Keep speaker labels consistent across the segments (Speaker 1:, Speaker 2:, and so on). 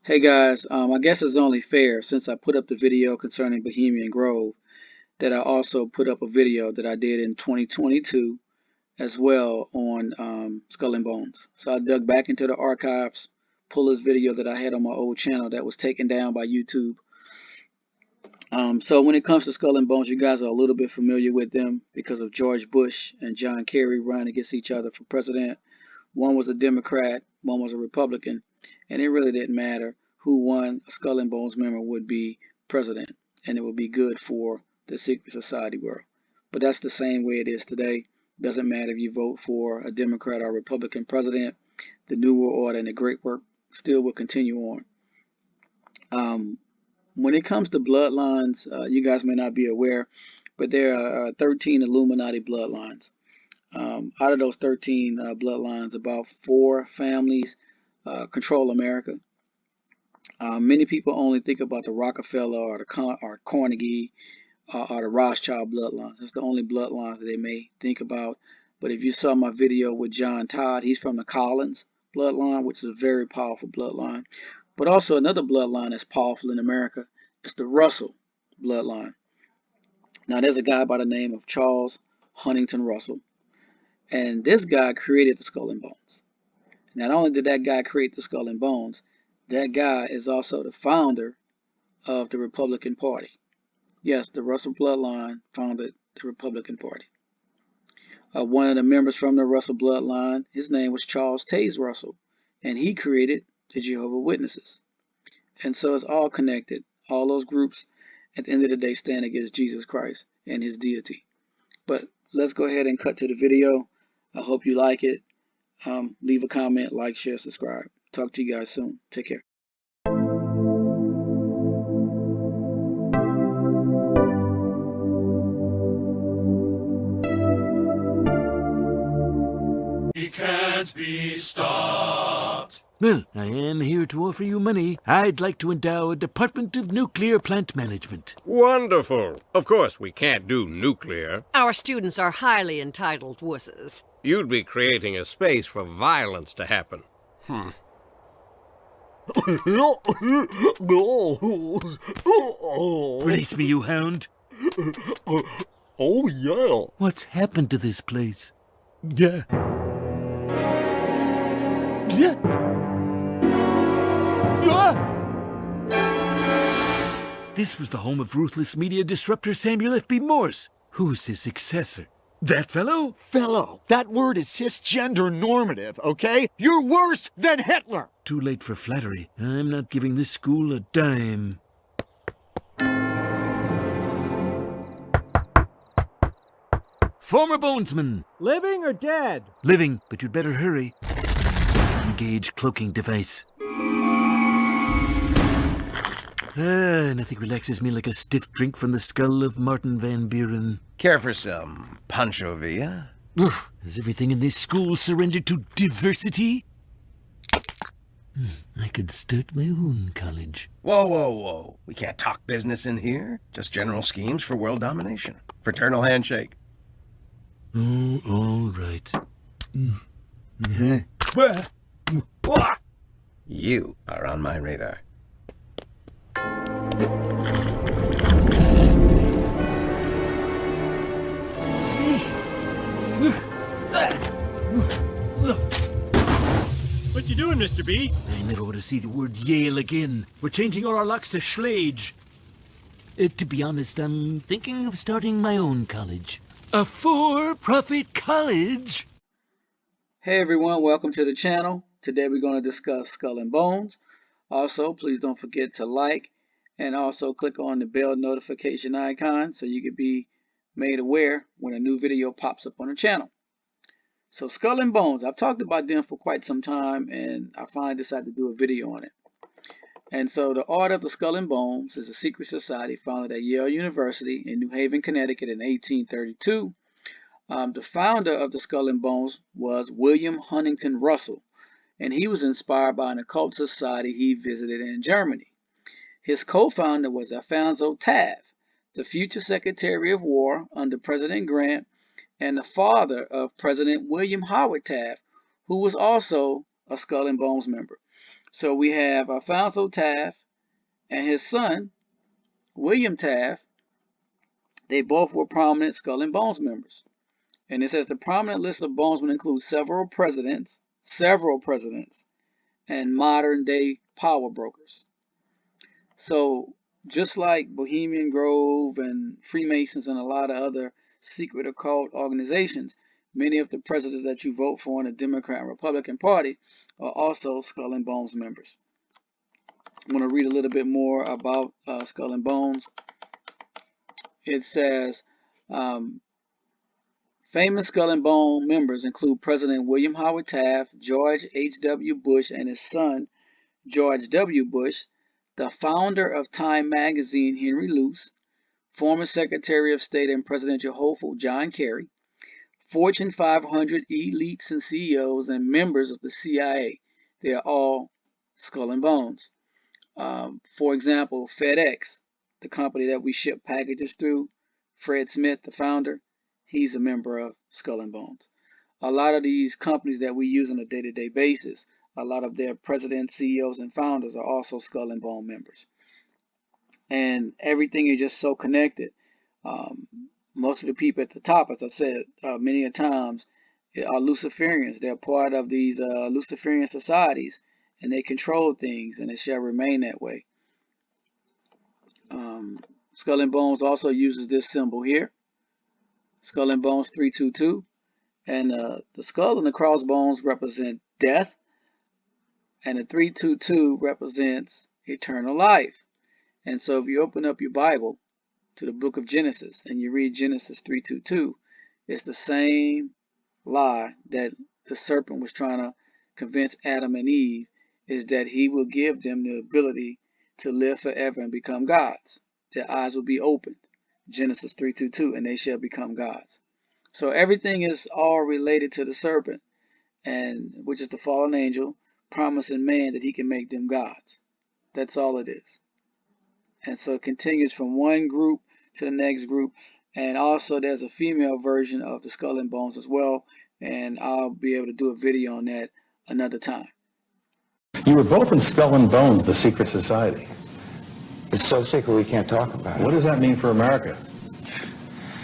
Speaker 1: Hey guys, I guess it's only fair since I put up the video concerning Bohemian Grove that I also put up a video that I did in 2022 as well on Skull and Bones. So I dug back into the archives, pulled this video that I had on my old channel that was taken down by YouTube. So when it comes to Skull and Bones, you guys are a little bit familiar with them because of George Bush and John Kerry running against each other for president. One was a Democrat, one was a Republican, and it really didn't matter who won. A Skull and Bones member would be president, and it would be good for the secret society world. But that's the same way it is today. Doesn't matter if you vote for a Democrat or Republican president, the New World Order and the great work still will continue on. When it comes to bloodlines, you guys may not be aware, but there are 13 Illuminati bloodlines. Out of those 13 bloodlines, about 4 families control America. Many people only think about the Rockefeller or the Carnegie or the Rothschild bloodlines. That's the only bloodlines that they may think about. But if you saw my video with John Todd, he's from the Collins bloodline, which is a very powerful bloodline. But also another bloodline that's powerful in America is the Russell bloodline. Now there's a guy by the name of Charles Huntington Russell. And this guy created the Skull and Bones. Not only did that guy create the Skull and Bones, that guy is also the founder of the Republican Party. Yes, the Russell bloodline founded the Republican Party. One of the members from the Russell bloodline, his name was Charles Taze Russell, and he created the Jehovah's Witnesses. And so it's all connected. All those groups, at the end of the day, stand against Jesus Christ and his deity. But let's go ahead and cut to the video. I hope you like it. Leave a comment, like, share, subscribe. Talk to you guys soon. Take care.
Speaker 2: He can't be stopped.
Speaker 3: Well, I am here to offer you money. I'd like to endow a Department of Nuclear Plant Management.
Speaker 4: Wonderful. Of course, we can't do nuclear.
Speaker 5: Our students are highly entitled wusses.
Speaker 4: You'd be creating a space for violence to happen.
Speaker 3: Release me, you hound.
Speaker 2: Oh, yeah.
Speaker 3: What's happened to this place? Yeah. Yeah. This was the home of ruthless media disruptor Samuel F.B. Morse. Who's his successor? That fellow?
Speaker 6: Fellow, that word is cisgender normative, okay? You're worse than Hitler!
Speaker 3: Too late for flattery. I'm not giving this school a dime. Former bonesman.
Speaker 7: Living or dead?
Speaker 3: Living, but you'd better hurry. Engage cloaking device. Nothing relaxes me like a stiff drink from the skull of Martin Van Buren.
Speaker 8: Care for some Pancho Villa?
Speaker 3: Has everything in this school surrendered to diversity? I could start my own college.
Speaker 8: Whoa, whoa, whoa. We can't talk business in here. Just general schemes for world domination. Fraternal handshake.
Speaker 3: Oh, all right.
Speaker 8: You are on my radar.
Speaker 7: What you doing, Mr. B?
Speaker 3: I never want to see the word Yale again. We're changing all our locks to Schlage. To be honest, I'm thinking of starting my own college. A for-profit college?
Speaker 1: Hey everyone, welcome to the channel. Today we're going to discuss Skull and Bones. Also, please don't forget to like and also click on the bell notification icon so you can be made aware when a new video pops up on the channel. So Skull and Bones, I've talked about them for quite some time and I finally decided to do a video on it. And so the Order of the Skull and Bones is a secret society founded at Yale University in New Haven, Connecticut in 1832. The founder of the Skull and Bones was William Huntington Russell, and he was inspired by an occult society he visited in Germany. His co-founder was Alfonso Taft, the future Secretary of War under President Grant and the father of President William Howard Taft, who was also a Skull and Bones member. So we have Alfonso Taft and his son, William Taft. They both were prominent Skull and Bones members. And it says the prominent list of bonesmen includes several presidents, and modern day power brokers. So just like Bohemian Grove and Freemasons and a lot of other secret occult organizations, many of the presidents that you vote for in the Democrat and Republican Party are also Skull and Bones members. I'm going to read a little bit more about Skull and Bones. It says, famous Skull and Bone members include President William Howard Taft, George H.W. Bush and his son, George W. Bush, the founder of Time magazine, Henry Luce, former Secretary of State and presidential hopeful John Kerry, Fortune 500 elites and CEOs, and members of the CIA. They are all Skull and Bones. For example, FedEx, the company that we ship packages through, Fred Smith, the founder, he's a member of Skull and Bones. A lot of these companies that we use on a day-to-day basis, a lot of their presidents, CEOs, and founders are also Skull and Bone members. And everything is just so connected. Most of the people at the top, as I said, many a times, are Luciferians. They're part of these Luciferian societies, and they control things, and it shall remain that way. Skull and Bones also uses this symbol here, Skull and Bones 322, and the skull and the crossbones represent death, and the 322 represents eternal life. And so if you open up your Bible to the book of Genesis and you read Genesis 3:22, it's the same lie that the serpent was trying to convince Adam and Eve, is that he will give them the ability to live forever and become gods. Their eyes will be opened. Genesis 3:22, and they shall become gods. So everything is all related to the serpent, and which is the fallen angel, promising man that he can make them gods. That's all it is. And so it continues from one group to the next group. And also there's a female version of the Skull and Bones as well. And I'll be able to do a video on that another time.
Speaker 9: You were both in Skull and Bones, the secret society.
Speaker 10: It's so secret we can't talk about it.
Speaker 9: What does that mean for America?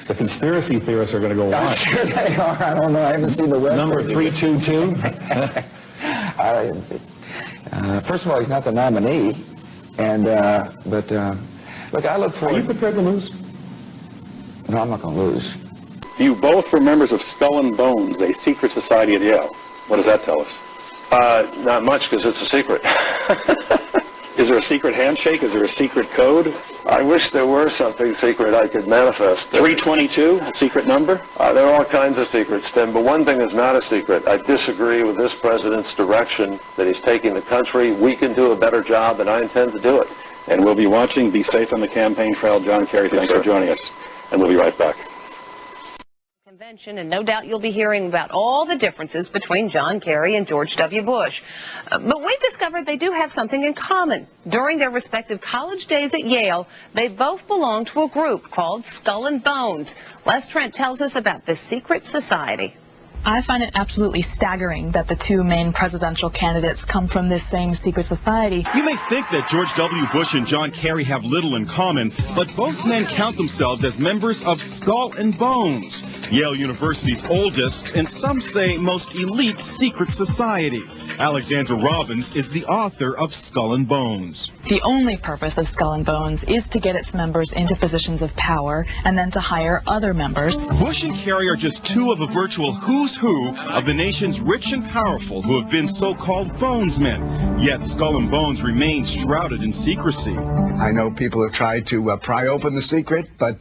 Speaker 9: The conspiracy theorists are going to go
Speaker 10: I'm
Speaker 9: wild.
Speaker 10: sure they are. I don't know. I haven't seen the website.
Speaker 9: Number 322?
Speaker 10: First of all, he's not the nominee. And, look, I look forward...
Speaker 9: Are you prepared to lose?
Speaker 10: No, I'm not going to lose.
Speaker 11: You both were members of Skull and Bones, a secret society at Yale. What does that tell us?
Speaker 12: Not much, because it's a secret.
Speaker 11: Is there a secret handshake? Is there a secret code?
Speaker 12: I wish there were something secret I could manifest.
Speaker 11: 322, a secret number?
Speaker 12: There are all kinds of secrets, Tim, but one thing is not a secret. I disagree with this president's direction that he's taking the country. We can do a better job, and I intend to do it.
Speaker 11: And we'll be watching. Be safe on the campaign trail. John Kerry, thanks for joining us. And we'll be right back.
Speaker 13: Convention, and no doubt you'll be hearing about all the differences between John Kerry and George W. Bush. But we've discovered they do have something in common. During their respective college days at Yale, they both belonged to a group called Skull and Bones. Les Trent tells us about this secret society.
Speaker 14: I find it absolutely staggering that the two main presidential candidates come from this same secret society.
Speaker 15: You may think that George W. Bush and John Kerry have little in common, but both men count themselves as members of Skull and Bones, Yale University's oldest and some say most elite secret society. Alexandra Robbins is the author of Skull and Bones.
Speaker 14: The only purpose of Skull and Bones is to get its members into positions of power and then to hire other members.
Speaker 15: Bush and Kerry are just two of a virtual who's who of the nation's rich and powerful who have been so-called bonesmen. Yet Skull and Bones remain shrouded in secrecy.
Speaker 16: I know people have tried to pry open the secret, but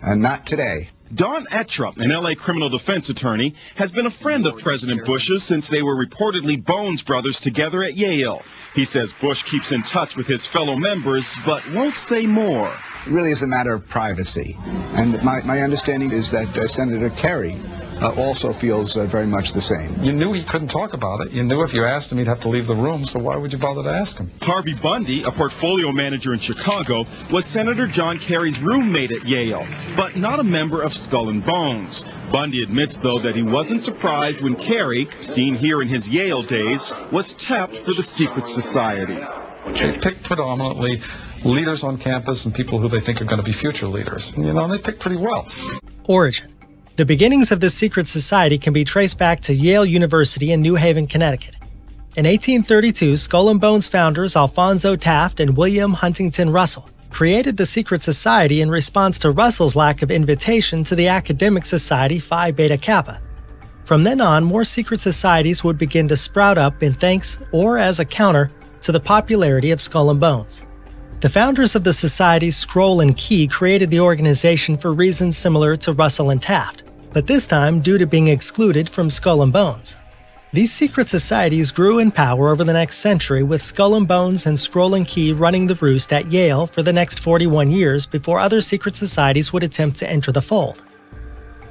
Speaker 16: not today.
Speaker 15: Don Ettrup, an L.A. criminal defense attorney, has been a friend of President Bush's since they were reportedly Bones brothers together at Yale. He says Bush keeps in touch with his fellow members, but won't say more.
Speaker 16: It really is a matter of privacy. And my understanding is that Senator Kerry also feels very much the same.
Speaker 17: You knew he couldn't talk about it. You knew if you asked him, he'd have to leave the room, so why would you bother to ask him?
Speaker 15: Harvey Bundy, a portfolio manager in Chicago, was Senator John Kerry's roommate at Yale, but not a member of Skull and Bones. Bundy admits, though, that he wasn't surprised when Kerry, seen here in his Yale days, was tapped for the secret society.
Speaker 17: They pick predominantly leaders on campus and people who they think are going to be future leaders. And, they pick pretty well.
Speaker 18: Origin. The beginnings of this secret society can be traced back to Yale University in New Haven, Connecticut. In 1832, Skull and Bones founders Alphonso Taft and William Huntington Russell created the secret society in response to Russell's lack of invitation to the academic society Phi Beta Kappa. From then on, more secret societies would begin to sprout up in thanks or as a counter to the popularity of Skull and Bones. The founders of the society, Scroll and Key, created the organization for reasons similar to Russell and Taft, but this time due to being excluded from Skull and Bones. These secret societies grew in power over the next century, with Skull and Bones and Scroll and Key running the roost at Yale for the next 41 years before other secret societies would attempt to enter the fold.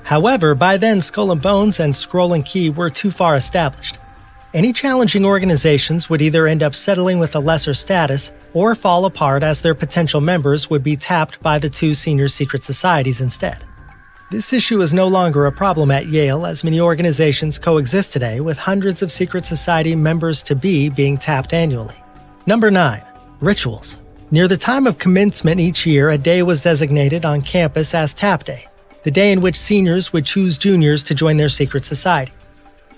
Speaker 18: However, by then Skull and Bones and Scroll and Key were too far established. Any challenging organizations would either end up settling with a lesser status or fall apart as their potential members would be tapped by the two senior secret societies instead. This issue is no longer a problem at Yale, as many organizations coexist today with hundreds of secret society members-to-be being tapped annually. Number 9. Rituals. Near the time of commencement each year, a day was designated on campus as Tap Day, the day in which seniors would choose juniors to join their secret society.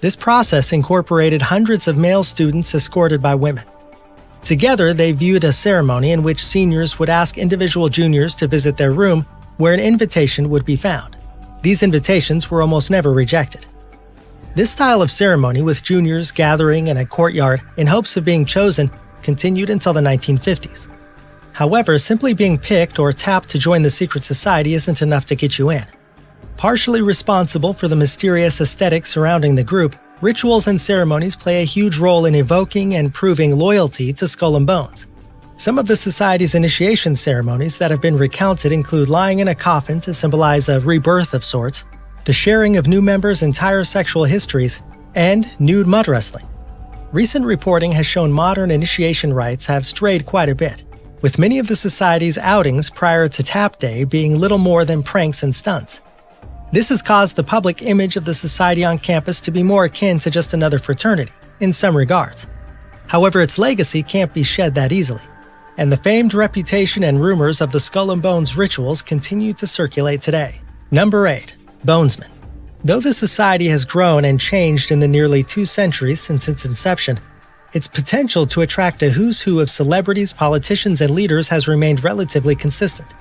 Speaker 18: This process incorporated hundreds of male students escorted by women. Together, they viewed a ceremony in which seniors would ask individual juniors to visit their room, where an invitation would be found. These invitations were almost never rejected. This style of ceremony, with juniors gathering in a courtyard in hopes of being chosen, continued until the 1950s. However, simply being picked or tapped to join the secret society isn't enough to get you in. Partially responsible for the mysterious aesthetic surrounding the group, rituals and ceremonies play a huge role in evoking and proving loyalty to Skull and Bones. Some of the society's initiation ceremonies that have been recounted include lying in a coffin to symbolize a rebirth of sorts, the sharing of new members' entire sexual histories, and nude mud wrestling. Recent reporting has shown modern initiation rites have strayed quite a bit, with many of the society's outings prior to Tap Day being little more than pranks and stunts. This has caused the public image of the society on campus to be more akin to just another fraternity, in some regards. However, its legacy can't be shed that easily, and the famed reputation and rumors of the Skull and Bones rituals continue to circulate today. Number 8. Bonesmen. Though the society has grown and changed in the nearly 2 centuries since its inception, its potential to attract a who's who of celebrities, politicians, and leaders has remained relatively consistent.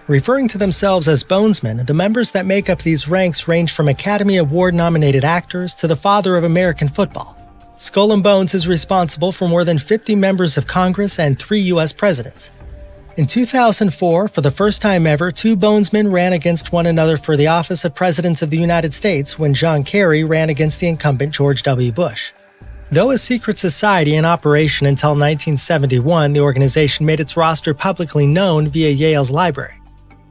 Speaker 18: Referring to themselves as Bonesmen, the members that make up these ranks range from Academy Award-nominated actors to the father of American football. Skull and Bones is responsible for more than 50 members of Congress and 3 U.S. presidents. In 2004, for the first time ever, 2 Bonesmen ran against one another for the office of President of the United States when John Kerry ran against the incumbent George W. Bush. Though a secret society in operation until 1971, the organization made its roster publicly known via Yale's library.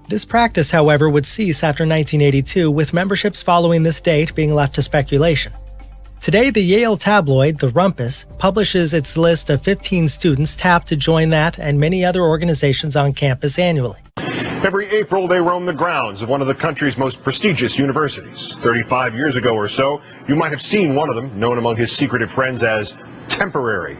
Speaker 18: This practice, however, would cease after 1982, with memberships following this date being left to speculation. Today, the Yale tabloid, The Rumpus, publishes its list of 15 students tapped to join that and many other organizations on campus annually.
Speaker 19: Every April, they roam the grounds of one of the country's most prestigious universities. 35 years ago or so, you might have seen one of them, known among his secretive friends as Temporary.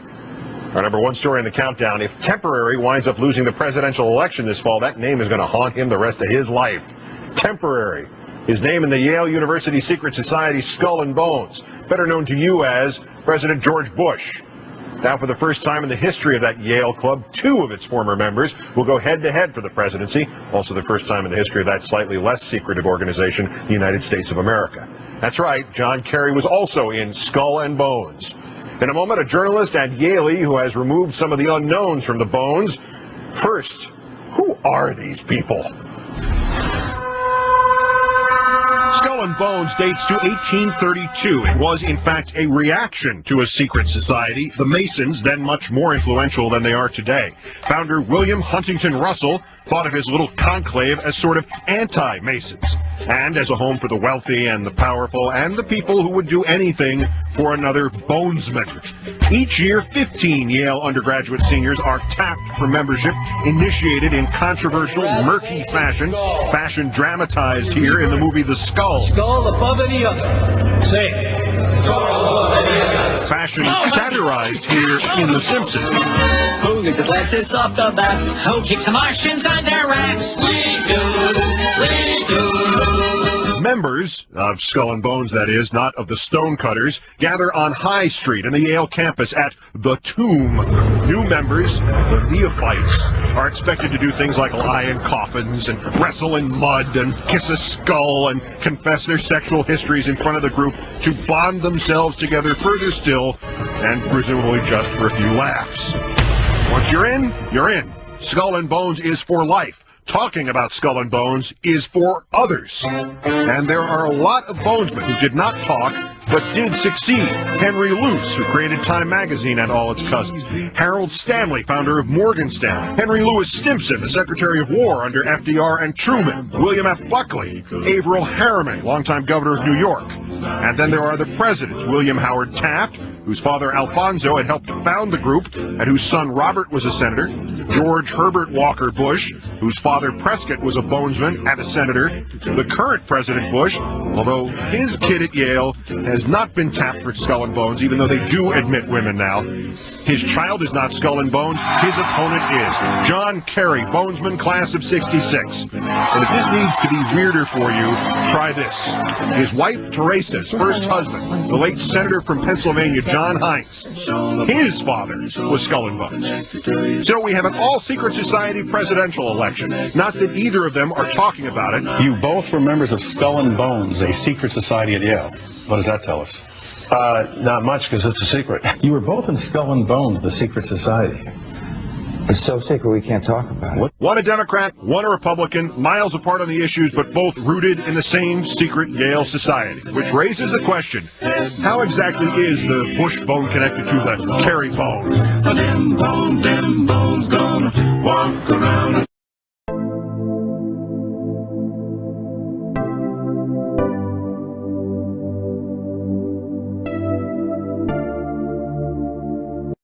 Speaker 19: Our number 1 story in the countdown: if Temporary winds up losing the presidential election this fall, that name is going to haunt him the rest of his life. Temporary. His name in the Yale University Secret Society Skull and Bones, better known to you as President George Bush. Now, for the first time in the history of that Yale club, 2 of its former members will go head-to-head for the presidency. Also the first time in the history of that slightly less secretive organization, the United States of America. That's right, John Kerry was also in Skull and Bones. In a moment, a journalist and Yaley who has removed some of the unknowns from the bones. First, who are these people? Skull and Bones dates to 1832. It was, in fact, a reaction to a secret society, the Masons, then much more influential than they are today. Founder William Huntington Russell thought of his little conclave as sort of anti-Masons. and as a home for the wealthy and the powerful and the people who would do anything for another bonesman. Each year, 15 Yale undergraduate seniors are tapped for membership, initiated in controversial, murky fashion dramatized here in the movie The Skull.
Speaker 7: Skull above any other. Say, skull above any other.
Speaker 19: Fashion satirized here in The Simpsons.
Speaker 7: Who gets Atlantis off the maps? Who keeps the Martians on their wraps? We do.
Speaker 19: Members of Skull and Bones, that is, not of the Stonecutters, gather on High Street in the Yale campus at The Tomb. New members, the neophytes, are expected to do things like lie in coffins and wrestle in mud and kiss a skull and confess their sexual histories in front of the group to bond themselves together further still, and presumably just for a few laughs. Once you're in, you're in. Skull and Bones is for life. Talking about Skull and Bones is for others. And there are a lot of bonesmen who did not talk, but did succeed. Henry Luce, who created Time Magazine and all its cousins. Harold Stanley, founder of Morgantown. Henry Louis Stimson, the Secretary of War under FDR and Truman. William F. Buckley. Averill Harriman, longtime governor of New York. And then there are the presidents. William Howard Taft, whose father Alfonso had helped found the group, and whose son Robert was a senator. George Herbert Walker Bush, whose father Prescott was a bonesman and a senator. The current President Bush, although his kid at Yale has not been tapped for Skull and Bones, even though they do admit women now. His child is not Skull and Bones, his opponent is. John Kerry, bonesman, class of 66. And if this needs to be weirder for you, try this. His wife, Teresa's first husband, the late senator from Pennsylvania, John Hines. His father was Skull and Bones. So we have an all-secret society presidential election. Not that either of them are talking about it.
Speaker 11: You both were members of Skull and Bones, a secret society at Yale. What does that tell us? Not much, because it's a secret. You were both in Skull and Bones, the secret society.
Speaker 10: It's so secret we can't talk about it.
Speaker 19: One a Democrat, one a Republican, miles apart on the issues, but both rooted in the same secret Yale society. Which raises the question, how exactly is the Bush bone connected to the Kerry bone?
Speaker 2: Them bones gonna walk around.